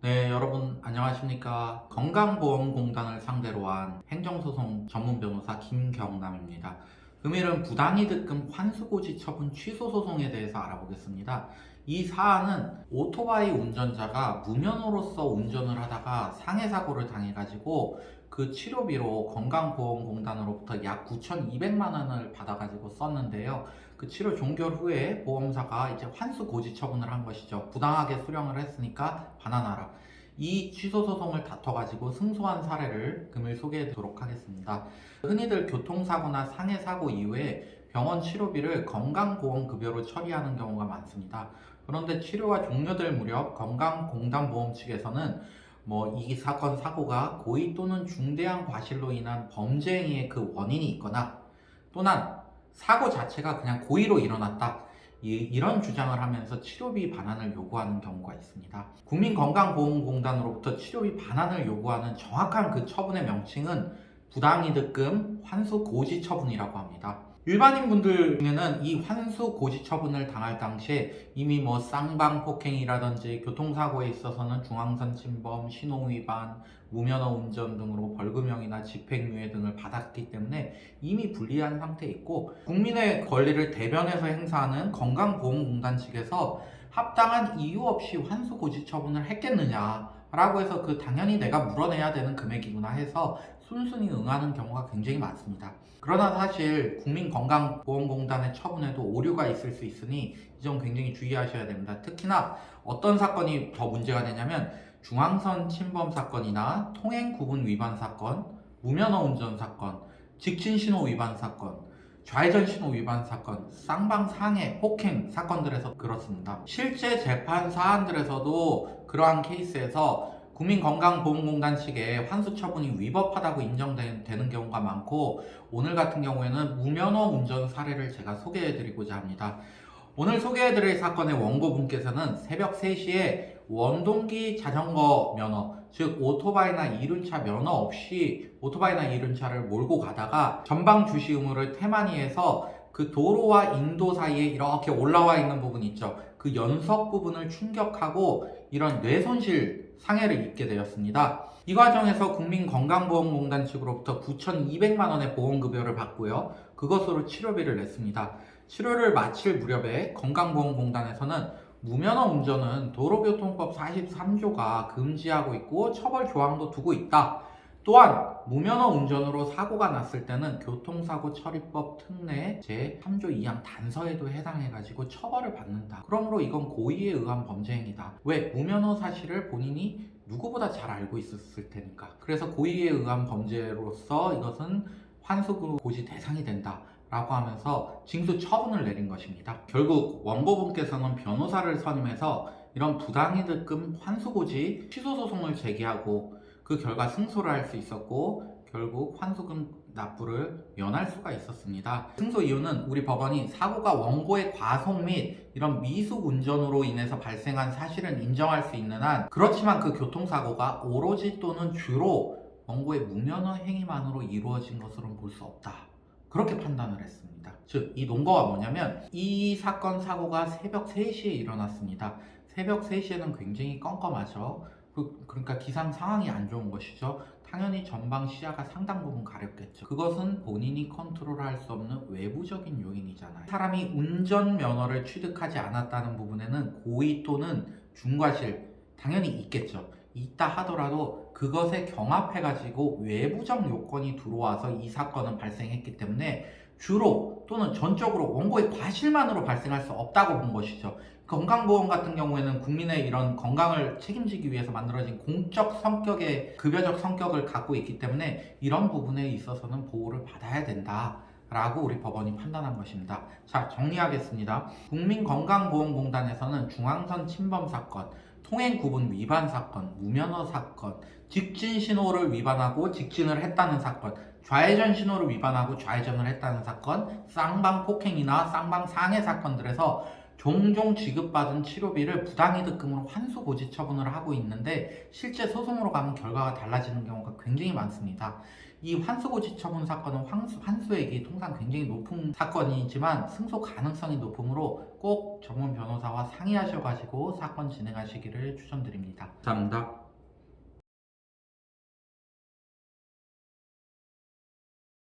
네, 여러분 안녕하십니까. 건강보험공단을 상대로 한 행정소송 전문 변호사 김경남입니다. 금일은 부당이득금 환수고지 처분 취소 소송에 대해서 알아보겠습니다. 이 사안은 오토바이 운전자가 무면허로서 운전을 하다가 상해 사고를 당해가지고 그 치료비로 건강보험공단으로부터 약 9,200만 원을 받아가지고 썼는데요. 그 치료 종결 후에 보험사가 이제 환수 고지 처분을 한 것이죠. 부당하게 수령을 했으니까 반환하라. 이 취소 소송을 다퉈가지고 승소한 사례를 금일 소개해드리도록 하겠습니다. 흔히들 교통사고나 상해 사고 이후에 병원 치료비를 건강보험급여로 처리하는 경우가 많습니다. 그런데 치료가 종료될 무렵 건강공단보험 측에서는 이 사건 사고가 고의 또는 중대한 과실로 인한 범죄 행위의 그 원인이 있거나 또는 사고 자체가 그냥 고의로 일어났다. 이런 주장을 하면서 치료비 반환을 요구하는 경우가 있습니다. 국민건강보험공단으로부터 치료비 반환을 요구하는 정확한 그 처분의 명칭은 부당이득금 환수 고지 처분이라고 합니다. 일반인 분들 중에는 이 환수 고지 처분을 당할 당시에 이미 쌍방폭행이라든지 교통사고에 있어서는 중앙선 침범, 신호 위반, 무면허 운전 등으로 벌금형이나 집행유예 등을 받았기 때문에 이미 불리한 상태에 있고, 국민의 권리를 대변해서 행사하는 건강보험공단 측에서 합당한 이유 없이 환수 고지 처분을 했겠느냐라고 해서 당연히 내가 물어내야 되는 금액이구나 해서 순순히 응하는 경우가 굉장히 많습니다. 그러나 사실 국민건강보험공단의 처분에도 오류가 있을 수 있으니 이 점 굉장히 주의하셔야 됩니다. 특히나 어떤 사건이 더 문제가 되냐면 중앙선 침범 사건이나 통행구분 위반 사건, 무면허 운전 사건, 직진신호 위반 사건, 좌회전 신호 위반 사건, 쌍방상해, 폭행 사건들에서 그렇습니다. 실제 재판 사안들에서도 그러한 케이스에서 국민건강보험공단 측에 환수 처분이 위법하다고 인정되는 경우가 많고, 오늘 같은 경우에는 무면허 운전 사례를 제가 소개해드리고자 합니다. 오늘 소개해드릴 사건의 원고분께서는 새벽 3시에 원동기 자전거 면허, 즉 오토바이나 이륜차 면허 없이 오토바이나 이륜차를 몰고 가다가 전방 주시 의무를 태만히해서 그 도로와 인도 사이에 이렇게 올라와 있는 부분 있죠. 그 연석 부분을 충격하고 이런 뇌손실 상해를 입게 되었습니다. 이 과정에서 국민건강보험공단 측으로부터 9,200만 원의 보험급여를 받고요. 그것으로 치료비를 냈습니다. 치료를 마칠 무렵에 건강보험공단에서는 무면허 운전은 도로교통법 43조가 금지하고 있고 처벌 조항도 두고 있다. 또한 무면허 운전으로 사고가 났을 때는 교통사고 처리법 특례 제3조 2항 단서에도 해당해가지고 처벌을 받는다. 그러므로 이건 고의에 의한 범죄 행위다. 왜? 무면허 사실을 본인이 누구보다 잘 알고 있었을 테니까. 그래서 고의에 의한 범죄로서 이것은 환수 고지 대상이 된다 라고 하면서 징수 처분을 내린 것입니다. 결국 원고분께서는 변호사를 선임해서 이런 부당이득금 환수고지 취소소송을 제기하고 그 결과 승소를 할 수 있었고, 결국 환수금 납부를 면할 수가 있었습니다. 승소 이유는 우리 법원이 사고가 원고의 과속 및 이런 미숙 운전으로 인해서 발생한 사실은 인정할 수 있는 한, 그렇지만 그 교통사고가 오로지 또는 주로 원고의 무면허 행위만으로 이루어진 것으로는 볼 수 없다. 그렇게 판단을 했습니다. 즉, 이 논거가 뭐냐면 이 사건 사고가 새벽 3시에 일어났습니다. 새벽 3시에는 굉장히 껌껌하죠. 그러니까 기상 상황이 안 좋은 것이죠. 당연히 전방 시야가 상당 부분 가렵겠죠. 그것은 본인이 컨트롤할 수 없는 외부적인 요인이잖아요. 사람이 운전면허를 취득하지 않았다는 부분에는 고의 또는 중과실 당연히 있겠죠. 있다 하더라도 그것에 경합해가지고 외부적 요건이 들어와서 이 사건은 발생했기 때문에 주로 또는 전적으로 원고의 과실만으로 발생할 수 없다고 본 것이죠. 건강보험 같은 경우에는 국민의 이런 건강을 책임지기 위해서 만들어진 공적 성격의 급여적 성격을 갖고 있기 때문에 이런 부분에 있어서는 보호를 받아야 된다 라고 우리 법원이 판단한 것입니다. 자, 정리하겠습니다. 국민건강보험공단에서는 중앙선 침범 사건, 통행구분 위반 사건, 무면허 사건, 직진 신호를 위반하고 직진을 했다는 사건, 좌회전 신호를 위반하고 좌회전을 했다는 사건, 쌍방 폭행이나 쌍방 상해 사건들에서 종종 지급받은 치료비를 부당이득금으로 환수 고지 처분을 하고 있는데, 실제 소송으로 가면 결과가 달라지는 경우가 굉장히 많습니다. 이 환수고지 처분 사건은 환수액이 통상 굉장히 높은 사건이지만 승소 가능성이 높으므로 꼭 전문 변호사와 상의하셔가지고 사건 진행하시기를 추천드립니다. 감사합니다.